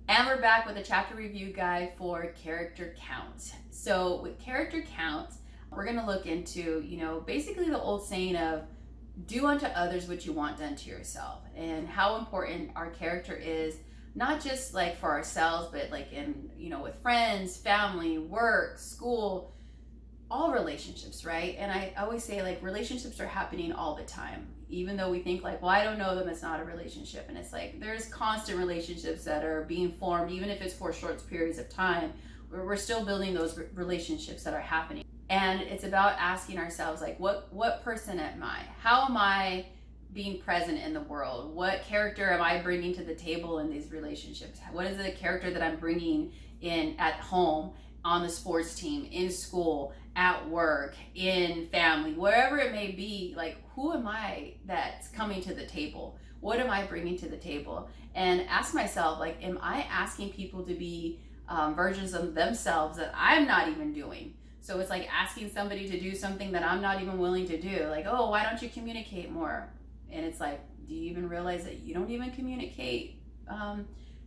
And we're back with a chapter review guide for character count. So with character count, we're going to look into, basically the old saying of do unto others what you want done to yourself, and how important our character is, not just like for ourselves, but like in, with friends, family, work, school, all relationships, right? And I always say, like, relationships are happening all the time. Even though we think like, well, I don't know them, it's not a relationship. And it's like, there's constant relationships that are being formed, even if it's for short periods of time, where we're still building those relationships that are happening. And it's about asking ourselves, like, what person am I? How am I being present in the world? What character am I bringing to the table in these relationships? What is the character that I'm bringing in at home, on the sports team, in school, at work, in family, wherever it may be? Like, who am I that's coming to the table? What am I bringing to the table? And ask myself, like, am I asking people to be versions of themselves that I'm not even doing? So it's like asking somebody to do something that I'm not even willing to do. Like, oh, why don't you communicate more? And it's like, do you even realize that you don't even communicate?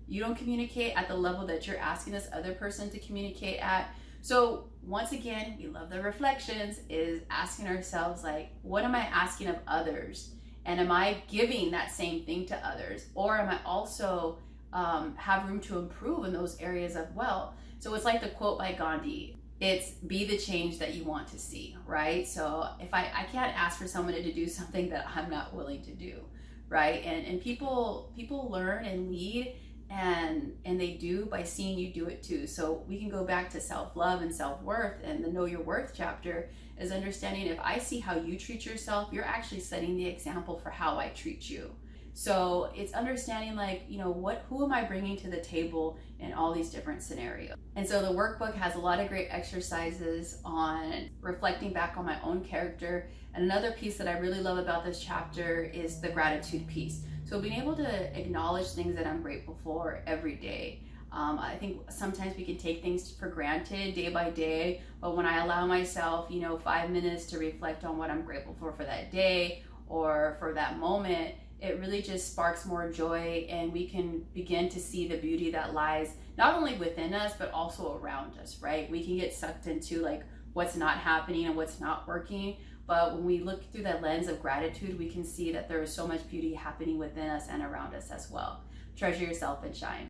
You don't communicate at the level that you're asking this other person to communicate at. So once again, we love the reflections, is asking ourselves, like, what am I asking of others? And am I giving that same thing to others? Or am I also have room to improve in those areas as well? So it's like the quote by Gandhi, it's be the change that you want to see, right? So if I can't ask for somebody to do something that I'm not willing to do, right? And people learn and lead, and they do by seeing you do it too. So we can go back to self-love and self-worth, and the know your worth chapter is understanding, if I see how you treat yourself, you're actually setting the example for how I treat you. So it's understanding, like, who am I bringing to the table in all these different scenarios? And so the workbook has a lot of great exercises on reflecting back on my own character. And another piece that I really love about this chapter is the gratitude piece. So being able to acknowledge things that I'm grateful for every day. I think sometimes we can take things for granted day by day, but when I allow myself, 5 minutes to reflect on what I'm grateful for that day or for that moment, it really just sparks more joy, and we can begin to see the beauty that lies not only within us, but also around us, right? We can get sucked into like what's not happening and what's not working. But when we look through that lens of gratitude, we can see that there is so much beauty happening within us and around us as well. Treasure yourself and shine.